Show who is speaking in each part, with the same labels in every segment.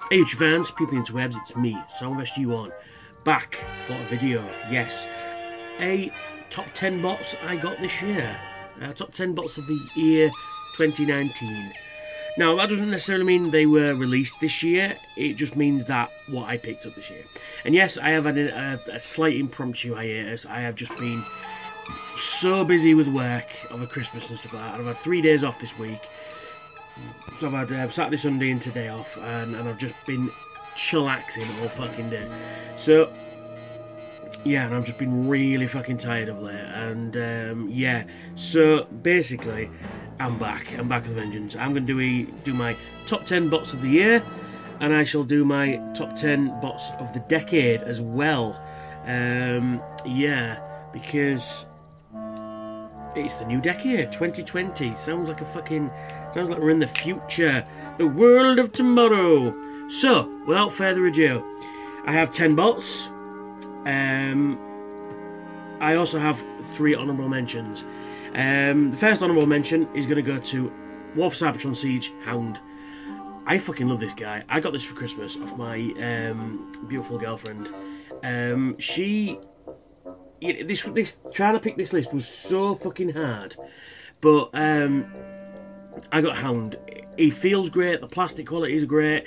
Speaker 1: Hey YouTube fans, people interwebs, it's me, SOUNDWAVE, back for a video. Yes, a top 10 bots I got this year. Top 10 bots of the year 2019. Now that doesn't necessarily mean they were released this year, it just means that what I picked up this year. And yes, I have had a slight impromptu hiatus. I have just been so busy with work over Christmas and stuff like that. I've had 3 days off this week. So I've had Saturday, Sunday and today off, and I've just been chillaxing all fucking day. So, yeah, and I've just been really fucking tired of late, and yeah, so basically, I'm back with a vengeance. I'm going to do my top 10 bots of the year, and I shall do my top 10 bots of the decade as well. Yeah, because it's the new decade, 2020. Sounds like we're in the future, the world of tomorrow. So, without further ado, I have 10 bots. I also have 3 honourable mentions. The first honourable mention is going to go to War for Cybertron Siege HOUND. I fucking love this guy. I got this for Christmas off my beautiful girlfriend. Trying to pick this list was so fucking hard, but I got HOUND. He feels great, the plastic quality is great,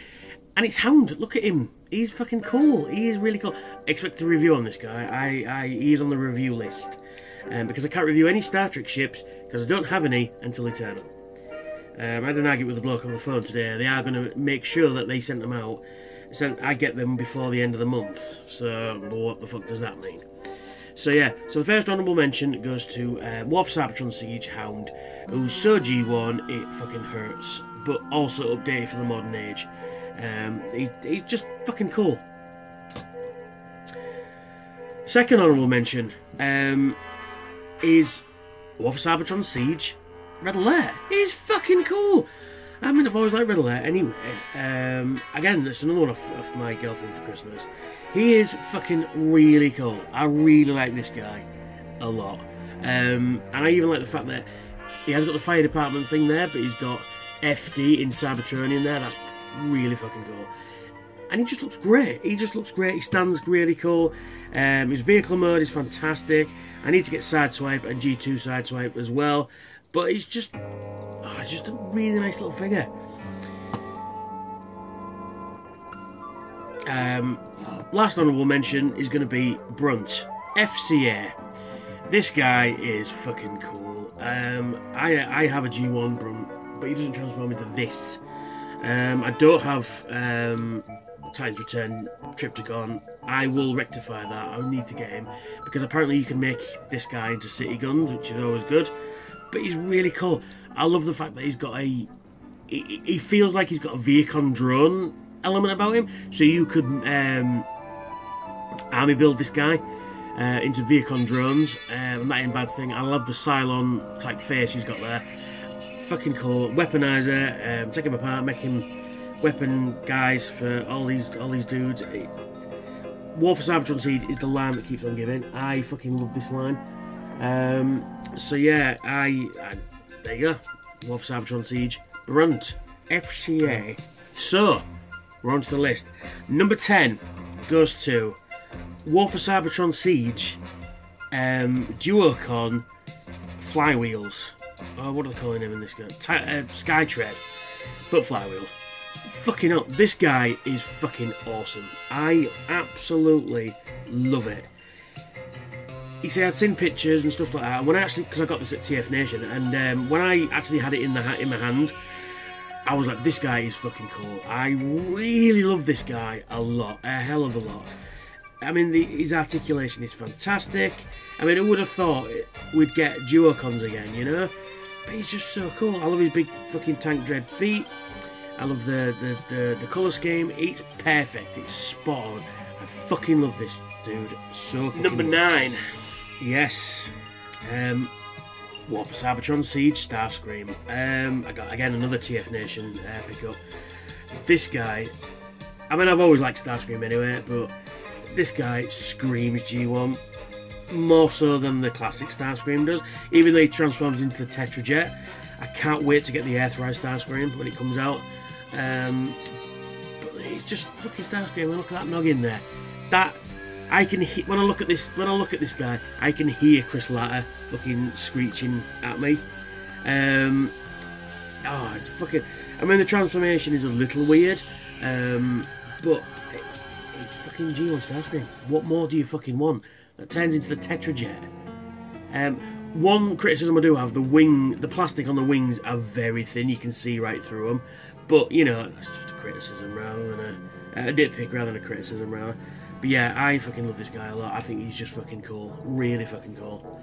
Speaker 1: and it's HOUND. Look at him, he's fucking cool. He is really cool. Expect a review on this guy. He is on the review list, because I can't review any Star Trek ships because I don't have any until Eternal. I had an argument with the bloke on the phone today. They are going to make sure that they sent them out. I get them before the end of the month. So what the fuck does that mean? So yeah, so the first honourable mention goes to War for Cybertron Siege HOUND, who's so G1 it fucking hurts, but also updated for the modern age. He's just fucking cool. Second honourable mention is War for Cybertron Siege Red Alert. He's fucking cool. I mean, I've always liked Red Alert anyway. Again, that's another one off my girlfriend for Christmas. He is fucking really cool. I really like this guy a lot. And I even like the fact that he has got the fire department thing there, but he's got FD in Cybertron in there. That's really fucking cool. And he just looks great. He stands really cool. His vehicle mode is fantastic. I need to get Sideswipe and G2 Sideswipe as well. But he's just a really nice little figure. Last honourable mention is going to be BRUNT, FCA. This guy is fucking cool. I have a G1 BRUNT, but he doesn't transform into this. I don't have Titan's Return Triptychon. I will rectify that. I need to get him, because apparently you can make this guy into city guns, which is always good. But he's really cool. I love the fact that he's got he feels like he's got a Viacon drone element about him. So you could army build this guy into Viacon drones. And that ain't a bad thing. I love the Cylon type face he's got there. Fucking cool. Weaponizer. Take him apart, make him weapon guys for all these dudes. War for Cybertron Siege is the line that keeps on giving. I fucking love this line. So yeah, there you go. War for Cybertron Siege, BRUNT, FCA. So, we're on to the list. Number 10 goes to War for Cybertron Siege, Duocon Flywheels. Oh, what are they calling him in this game? Skytread, but flywheels. Fucking hell, this guy is fucking awesome. I absolutely love it. He said I'd seen pictures and stuff like that. When I actually, because I got this at TF Nation, and when I actually had it in my hand, I was like, this guy is fucking cool. I really love this guy a lot, a hell of a lot. I mean, his articulation is fantastic. I mean, who would have thought we'd get Duocons again, you know? But he's just so cool. I love his big fucking tank dread feet. I love the colour scheme. It's perfect. It's spot on. I fucking love this dude so fucking Number 9. Yes. War for Cybertron Siege STARSCREAM. I got, again, another TF Nation pickup. This guy, I mean, I've always liked STARSCREAM anyway, but this guy screams G1 more so than the classic STARSCREAM does, even though he transforms into the Tetrajet. I can't wait to get the Earthrise STARSCREAM when it comes out. But it's just fucking Starscream. Look at that noggin there. That I can hear when I look at this. When I look at this guy, I can hear Chris Latta fucking screeching at me. Oh, it's fucking. I mean, the transformation is a little weird, but it's fucking G1 Starscream. What more do you fucking want? That turns into the Tetrajet. One criticism I do have: the plastic on the wings are very thin. You can see right through them. But you know, that's just a criticism rather than a nitpick rather than a criticism rather. But yeah, I fucking love this guy a lot. I think he's just fucking cool. Really fucking cool.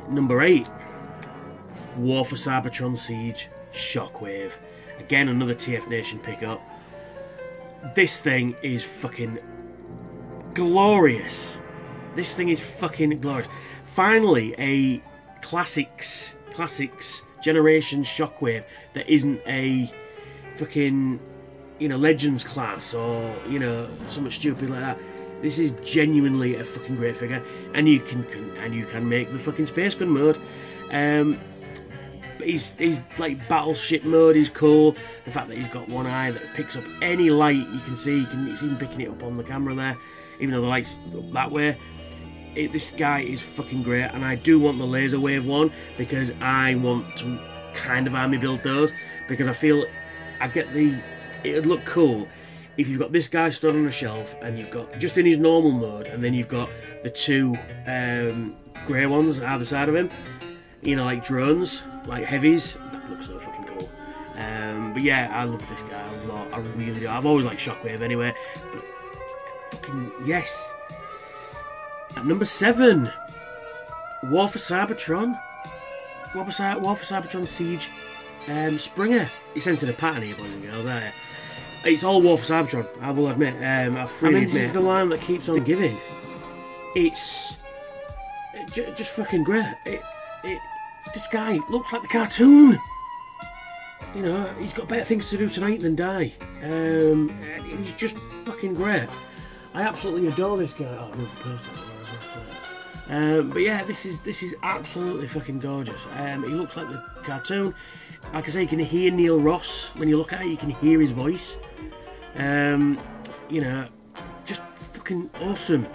Speaker 1: Number 8. War for Cybertron Siege, Shockwave. Again, another TF Nation pickup. This thing is fucking glorious. This thing is fucking glorious. Finally, a classics generation Shockwave that isn't a fucking, you know, Legends class or, you know, something stupid like that. This is genuinely a fucking great figure, and you can make the fucking space gun mode. He's like battleship mode is cool. The fact that he's got one eye that picks up any light you can see, it's even picking it up on the camera there, even though the light's up that way. This guy is fucking great, and I do want the laser wave one because I want to kind of army build those, because I feel it would look cool if you've got this guy stood on a shelf and you've got just in his normal mode, and then you've got the two grey ones either side of him, you know, like drones, like heavies. That looks so fucking cool. But yeah, I love this guy a lot. I really do. I've always liked Shockwave anyway, but fucking yes. At number 7, War for Cybertron. War for Cybertron Siege, Springer. He sent in a pattern here, boys and girls. There. It's all War for Cybertron, I will admit. I freely admit. This is the line that keeps on giving. It's just fucking great. This guy looks like the cartoon. You know, he's got better things to do tonight than die. He's just fucking great. I absolutely adore this guy. Oh, I love the poster. But yeah, this is absolutely fucking gorgeous. He looks like the cartoon. Like I say, you can hear Neil Ross when you look at it. You can hear his voice. You know, just fucking awesome.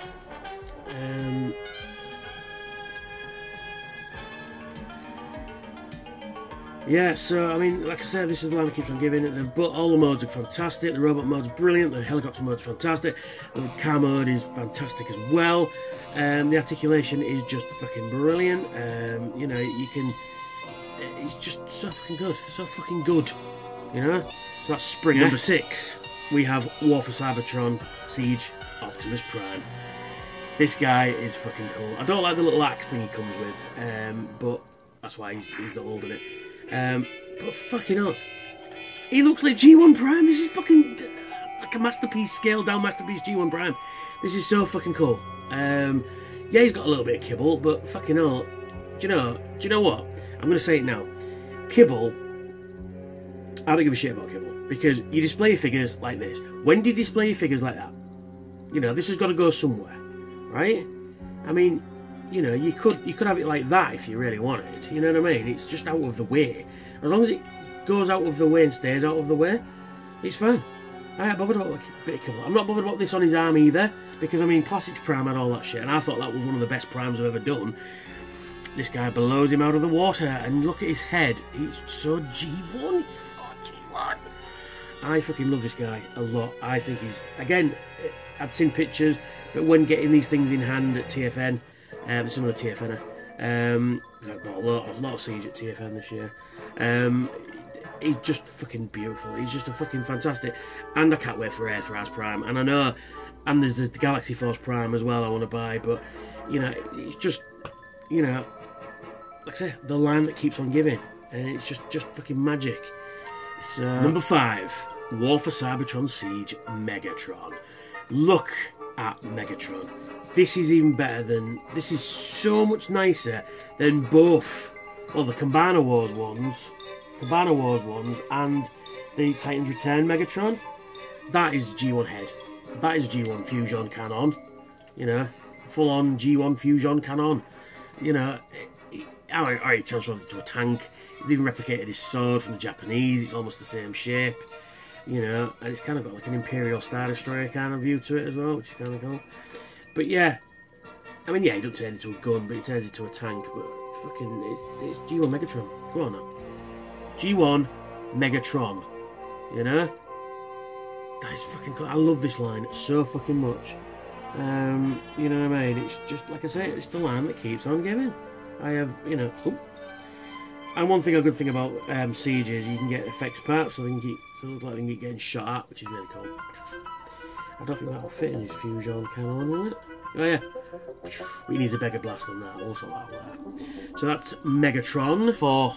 Speaker 1: Yeah, so I mean, like I said, this is the line that keeps on giving. All the modes are fantastic. The robot mode's brilliant. The helicopter mode's fantastic. The car mode is fantastic as well. The articulation is just fucking brilliant. You know, you can. It's just so fucking good. So fucking good. You know. So that's Springer. Number 6, we have War for Cybertron Siege Optimus Prime. This guy is fucking cool. I don't like the little axe thing he comes with, but that's why he's not holding it. But fucking hell, he looks like G1 Prime. This is fucking like a masterpiece, scaled down masterpiece G1 Prime. This is so fucking cool. Yeah, he's got a little bit of kibble, but fucking hell, do you know what? I'm gonna say it now. Kibble, I don't give a shit about kibble, because you display your figures like this. When do you display your figures like that? You know, this has got to go somewhere, right? I mean, you know, you could have it like that if you really wanted. You know what I mean? It's just out of the way. As long as it goes out of the way and stays out of the way, it's fine. I ain't bothered about a bit of kibble. I'm not bothered about this on his arm either, because I mean, Classics Prime had all that shit, and I thought that was one of the best primes I've ever done. This guy blows him out of the water, and look at his head. He's so G1. G1. I fucking love this guy a lot. I think he's, again, I'd seen pictures, but when getting these things in hand at TFN, some of the TFN, I've got a lot of Siege at TFN this year. He's just fucking beautiful. He's just a fucking fantastic, and I can't wait for Airthraz Prime. And I know, and there's the Galaxy Force Prime as well I want to buy. But you know, it's just, you know, like I say, the line that keeps on giving, and it's just fucking magic. So number 5, War for Cybertron Siege Megatron. Look at Megatron. This is even better than, this is so much nicer than both, well, the Combiner Wars ones and the Titans Return Megatron. That is G1 head. That is G1 fusion cannon. You know, full on G1 fusion cannon. You know, alright, he transformed into a tank. He even replicated his sword from the Japanese. It's almost the same shape. you know, and it's kind of got like an Imperial Star Destroyer kind of view to it as well, which is kind of cool. But yeah, I mean, yeah, he doesn't turn into a gun, but he turns into a tank. But fucking, it's G1 Megatron. Go on now, G1 Megatron. You know, that is fucking cool. I love this line so fucking much. You know what I mean? It's just like I say, it's the line that keeps on giving. I have, you know. And one thing, a good thing about Siege is you can get effects parts, so they can look like they can keep getting shot at, which is really cool. I don't think that'll fit in his fusion cannon, will it? Oh yeah. He needs a bigger blast than that, also that there. So that's Megatron for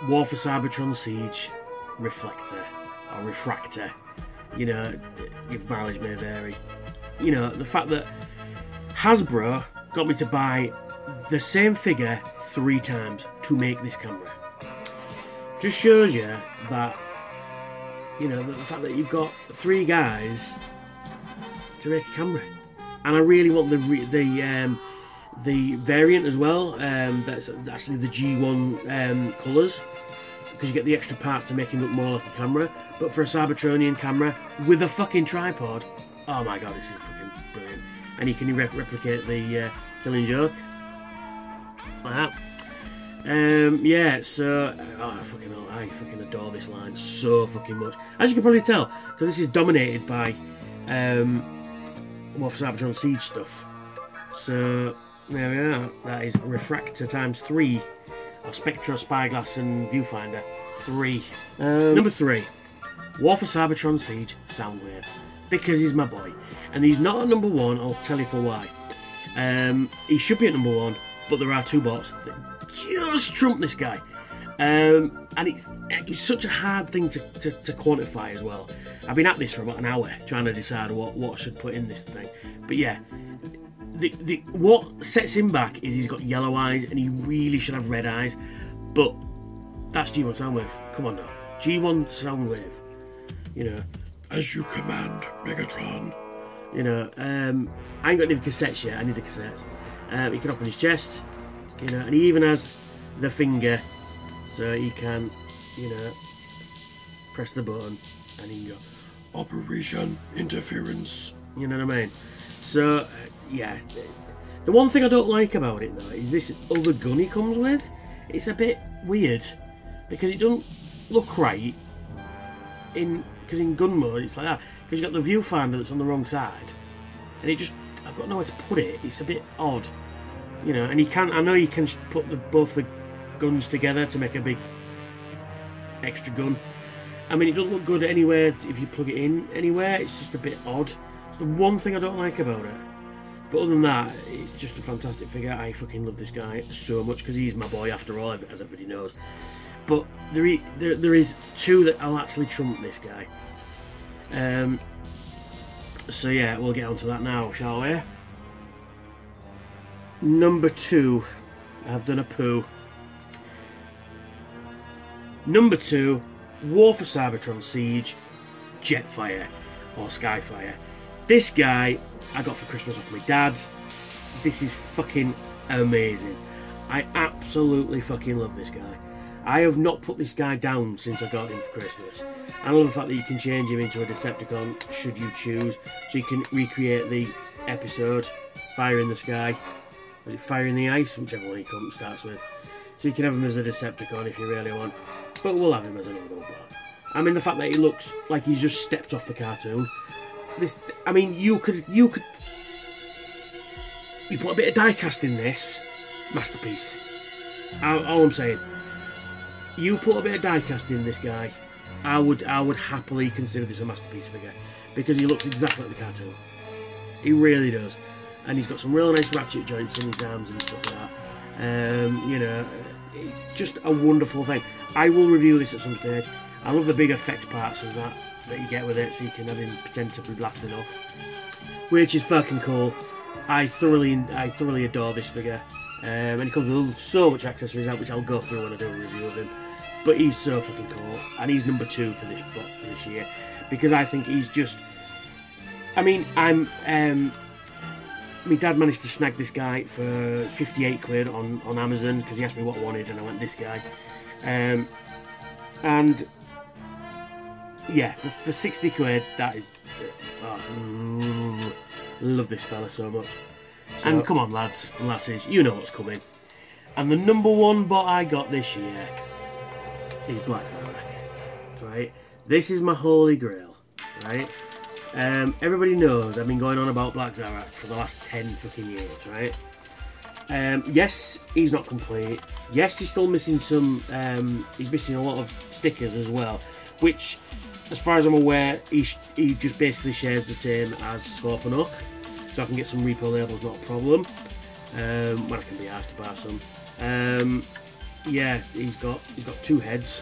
Speaker 1: War for Cybertron Siege Reflector or Refractor. You know, your mileage may vary. You know, the fact that Hasbro got me to buy the same figure 3 times to make this camera just shows you that, you know, the fact that you've got 3 guys to make a camera. And I really want the variant as well. That's actually the G1 colours, because you get the extra parts to make it look more like a camera. But for a Cybertronian camera with a fucking tripod, oh my god, this is fucking brilliant. And you can replicate the Killing Joke like that. Yeah, so I fucking adore this line so fucking much, as you can probably tell, because this is dominated by War for Cybertron Siege stuff. So there we are. That is Refractor times 3, or Spectra, Spyglass and Viewfinder 3. Number 3, War for Cybertron Siege Soundwave, because he's my boy, and he's not at number 1. I'll tell you for why. He should be at number 1, but there are 2 bots that just trump this guy. And it's such a hard thing to quantify as well. I've been at this for about an hour trying to decide what I should put in this thing. But yeah, what sets him back is he's got yellow eyes and he really should have red eyes. But that's G1 Soundwave. Come on now, G1 Soundwave. You know, as you command, Megatron. You know, I ain't got any cassettes yet. I need the cassettes. He can open his chest. You know, and he even has the finger, so he can, you know, press the button and he can go Operation Interference. You know what I mean? So yeah, the one thing I don't like about it though is this other gun he comes with. It's a bit weird because it doesn't look right because in gun mode it's like that, because you've got the viewfinder that's on the wrong side, and it just, I've got nowhere to put it. It's a bit odd. You know, and I know you can put both the guns together to make a big extra gun. I mean, it doesn't look good anywhere if you plug it in anywhere. It's just a bit odd. It's the one thing I don't like about it. But other than that, it's just a fantastic figure. I fucking love this guy so much because he's my boy after all, as everybody knows. But there is 2 that I'll actually trump this guy. So yeah, we'll get onto that now, shall we? Number 2, I've done a poo. Number 2, War for Cybertron Siege Jetfire or Skyfire. This guy I got for Christmas off my dad. This is fucking amazing. I absolutely fucking love this guy. I have not put this guy down since I got him for Christmas. I love the fact that you can change him into a Decepticon should you choose, so you can recreate the episode Fire in the Sky. Is it Fire in the Ice? Whichever one he starts with. So you can have him as a Decepticon if you really want. But we'll have him as an Autobot. I mean, the fact that he looks like he's just stepped off the cartoon. This, I mean, you put a bit of die-cast in this, masterpiece. All I'm saying. You put a bit of die-cast in this guy, I would happily consider this a masterpiece figure, because he looks exactly like the cartoon. He really does. And he's got some really nice ratchet joints in his arms and stuff like that. You know, just a wonderful thing. I will review this at some stage. I love the big effect parts of that you get with it, so you can have him pretend to be blasting off, which is fucking cool. I thoroughly adore this figure. And he comes with so much accessories out, which I'll go through when I do a review of him. But he's so fucking cool, and he's number 2 for this year, because I think he's just. I mean, my dad managed to snag this guy for 58 quid on Amazon because he asked me what I wanted, and I went this guy. And yeah, for 60 quid, that is... love this fella so much. So, and come on, lads and lasses, you know what's coming. And the #1 bot I got this year is Black Zarak, right? This is my holy grail, right? Everybody knows I've been going on about Black Zarak for the last 10 fucking years, right? Yes, he's not complete. Yes, he's still missing some, he's missing a lot of stickers as well, which, as far as I'm aware, he just basically shares the same as Scope and Hook, so I can get some repo labels, not a problem, when I can be asked to buy some. Yeah, he's got 2 heads.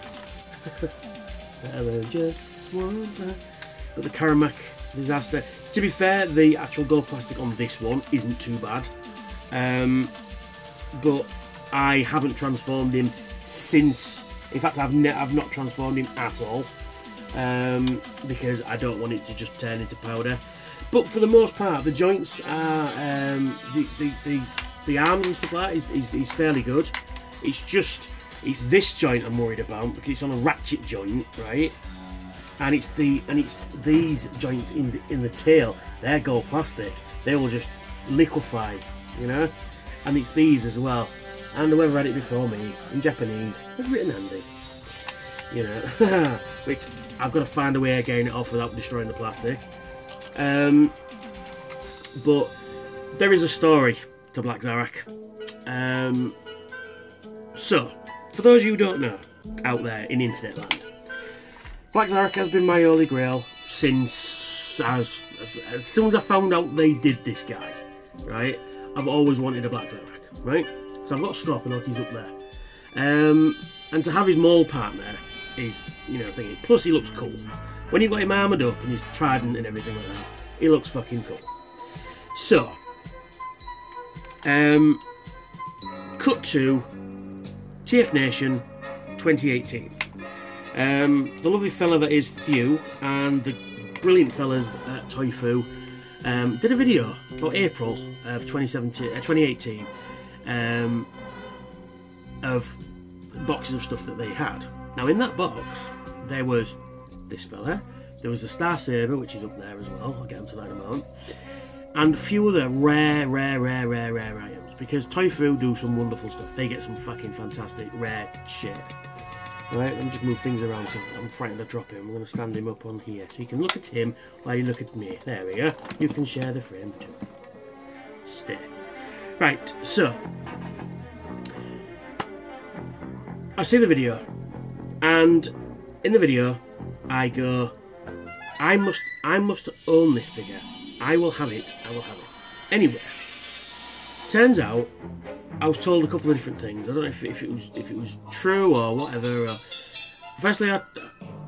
Speaker 1: Just one time. But the Karamak disaster. To be fair, the actual gold plastic on this one isn't too bad. But I haven't transformed him since. In fact, I've not transformed him at all, because I don't want it to just turn into powder. But for the most part, the joints are the arms and stuff like that is fairly good. It's this joint I'm worried about, because it's on a ratchet joint, right? And it's these joints in the tail. They're gold plastic. They will just liquefy, you know. And it's these as well. And whoever had it before me in Japanese was written handy, you know. Which I've got to find a way of getting it off without destroying the plastic. But there is a story to Black Zarak. So, for those of you who don't know, out there in internet land, Black Zarak has been my holy grail since as soon as I found out they did this guy, right? I've always wanted a Black Zarak, right? So I've got Scorpion Hook, he's up there. And to have his mole partner is, you know, thinking. Plus he looks cool. When you've got him armoured up and his trident and everything like that, he looks fucking cool. So, cut to TF Nation 2018. The lovely fella that is Thew and the brilliant fellas at Toyfu did a video for April of 2018 of boxes of stuff that they had. Now in that box there was this fella, there was a Star Saber, which is up there as well, I'll get onto that in a moment, and a few other rare items, because Toyfu do some wonderful stuff. They get some fucking fantastic rare shit. Right, let me just move things around so I'm frightened to drop him. I'm going to stand him up on here so you can look at him while you look at me. There we go. You can share the frame too. Stay. Right, so I see the video, and in the video I go, I must own this figure. I will have it. I will have it. Anyway, turns out I was told a couple of different things. I don't know if it was true or whatever. Firstly,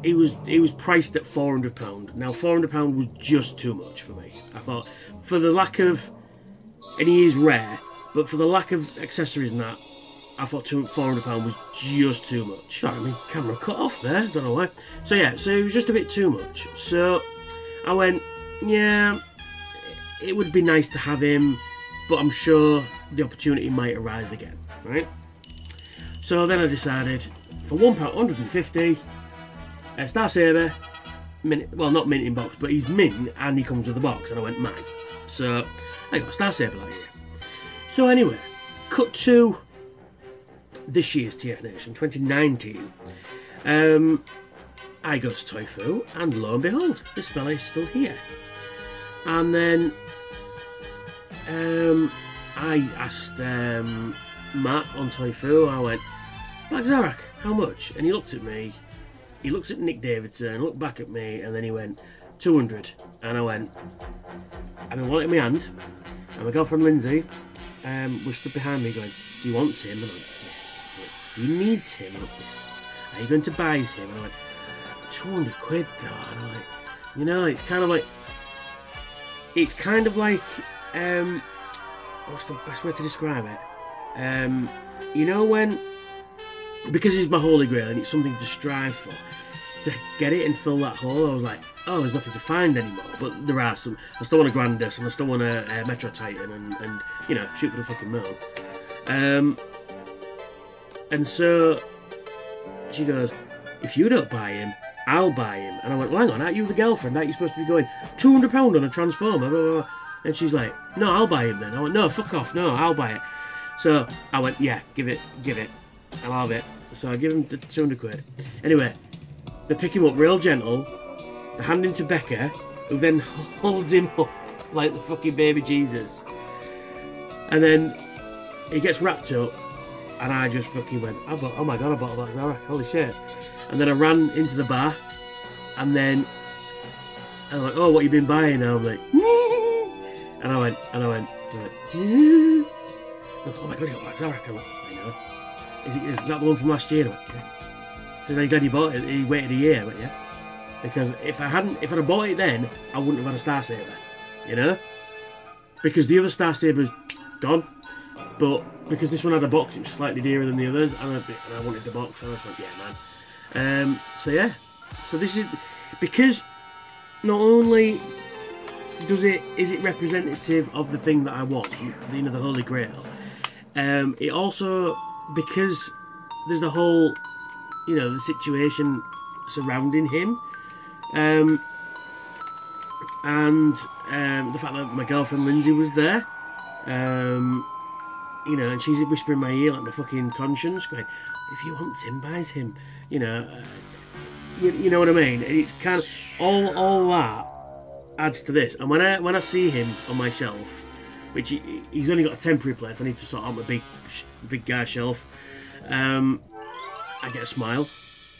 Speaker 1: it was priced at £400. Now £400 was just too much for me. I thought, for the lack of, and he is rare, but for the lack of accessories and that, I thought £400 was just too much. Sorry, my camera cut off there. Don't know why. So yeah, so it was just a bit too much. So I went, yeah, it would be nice to have him, but I'm sure the opportunity might arise again, right? So then I decided, for £1, 150, a Star Saber, well, not mint in box, but he's mint and he comes with the box, and I went, mine. So I got a Star Saber like here. So anyway, cut to this year's TF Nation 2019. I go to Toyfu, and lo and behold, this fella is still here. And then I asked Matt on Toyfu, I went, Black Zarak, how much? And he looked at me, he looked at Nick Davidson, looked back at me, and then he went, 200. And I went, I've been wanting my hand, and my girlfriend Lindsay was stood behind me going, he wants him. And I went, yes. He needs him. And I went, yes. Are you going to buy him? And I went, 200 quid, God. And I'm like, you know, it's kind of like, what's the best way to describe it? You know, when, because it's my holy grail and it's something to strive for, to get it and fill that hole, I was like, oh, there's nothing to find anymore. But there are some. I still want a Grandus, and I still want a Metro Titan, and you know, shoot for the fucking moon. And so she goes, if you don't buy him, I'll buy him. And I went, well, hang on, aren't you the girlfriend? Aren't you supposed to be going £200 on a Transformer? Blah, blah, blah. And she's like, no, I'll buy him then. I went, no, fuck off, no, I'll buy it. So I went, yeah, give it, I'll have it. So I give him the 200 quid. Anyway, they pick him up real gentle, they hand him to Becca, who then holds him up like the fucking baby Jesus. And then he gets wrapped up, and I just fucking went, oh my god, I bought a black Zarak, holy shit. And then I ran into the bar, and then I was like, oh, what you been buying now? I'm like, and I went, oh my god, you got black Zarak. I'm like, I know. Is that the one from last year? I went, yeah. So then glad you bought it, he waited a year. I went, yeah. Because if I'd have bought it then, I wouldn't have had a Star Saber, you know? Because the other Star Saber's gone, but because this one had a box, it was slightly dearer than the others, and I wanted the box, and I was like, yeah, man. So yeah, so this is, because not only is it representative of the thing that I want, you know, the Holy Grail, it also, because there's the whole, you know, the situation surrounding him, and the fact that my girlfriend Lindsay was there, you know, and she's whispering in my ear like my fucking conscience, going, if he wants him, buys him, you know, you know what I mean? It's kind of all that adds to this. And when I see him on my shelf, which he's only got a temporary place, I need to sort out my big guy shelf. I get a smile.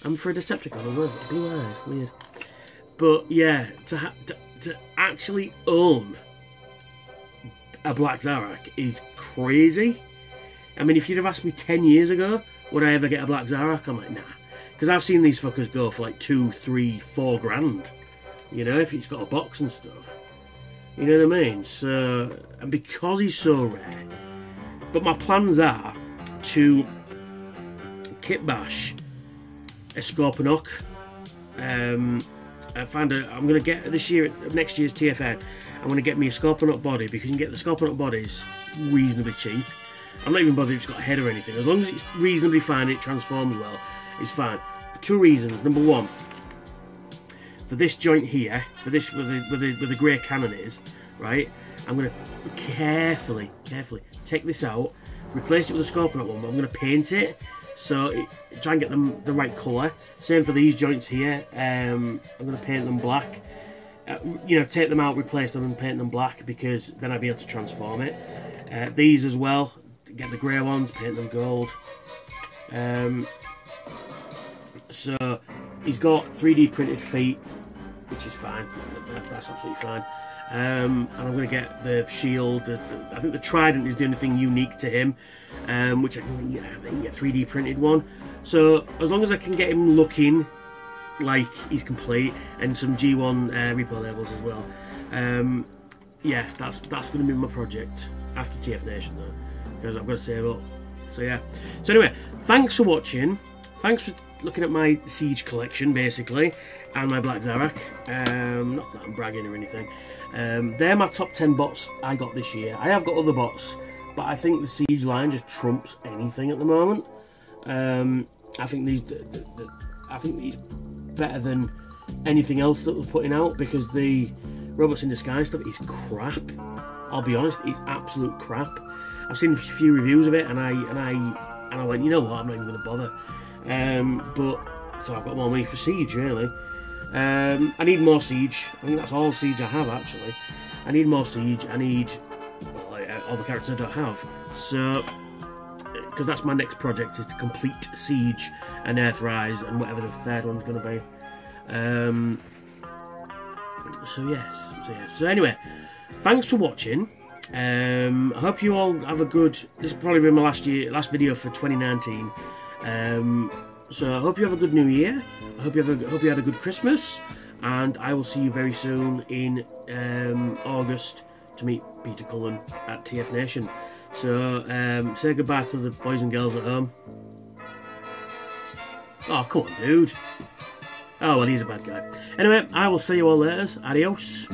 Speaker 1: I'm for a Decepticon as well, blue eyes, weird. But yeah, to actually own a black Zarak is crazy. I mean, if you'd have asked me 10 years ago, would I ever get a black Zarak? I'm like, nah. Because I've seen these fuckers go for like 2, 3, 4 grand. You know, if it's got a box and stuff. You know what I mean? So, and because he's so rare. But my plans are to kit bash a Scorponok. I'm going to get next year's TFN, I'm going to get me a Scorponok body, because you can get the Scorponok bodies reasonably cheap. I'm not even bothered if it's got a head or anything. As long as it's reasonably fine, it transforms well, it's fine. For 2 reasons. Number one, for this joint here, for this where the grey cannon is, right? I'm going to carefully take this out, replace it with a Scorponok one, but I'm going to paint it, so try and get them the right colour. Same for these joints here. I'm going to paint them black. You know, take them out, replace them, and paint them black, because then I'll be able to transform it. These as well, get the grey ones, paint them gold. So he's got 3D printed feet, which is fine. That's absolutely fine. And I'm going to get the shield. I think the trident is the only thing unique to him, which I can get a 3D printed one. So as long as I can get him looking like he's complete, and some G1 repo labels as well. Yeah, that's going to be my project after TF Nation though, because I've got to save up. So yeah. So anyway, thanks for watching. Thanks for looking at my Siege collection basically, and my black Zarak. Not that I'm bragging or anything. They're my top 10 bots I got this year. I have got other bots, but I think the Siege line just trumps anything at the moment. I think these better than anything else that we're putting out, because the Robots in Disguise stuff is crap. I'll be honest, it's absolute crap. I've seen a few reviews of it, and I went, you know what, I'm not even going to bother. But so I've got more money for Siege, really. I need more Siege. I think that's all Siege I have, actually. I need more Siege. I need all the characters I don't have. So, because that's my next project, is to complete Siege and Earthrise and whatever the third one's going to be. So yes. So anyway, thanks for watching. I hope you all have a good. This will probably be my last video for 2019. So I hope you have a good New Year. I hope you had a good Christmas, and I will see you very soon in August to meet Peter Cullen at TF Nation. So say goodbye to the boys and girls at home. Oh, come on, dude. Oh, well, he's a bad guy. Anyway, I will see you all later. Adios.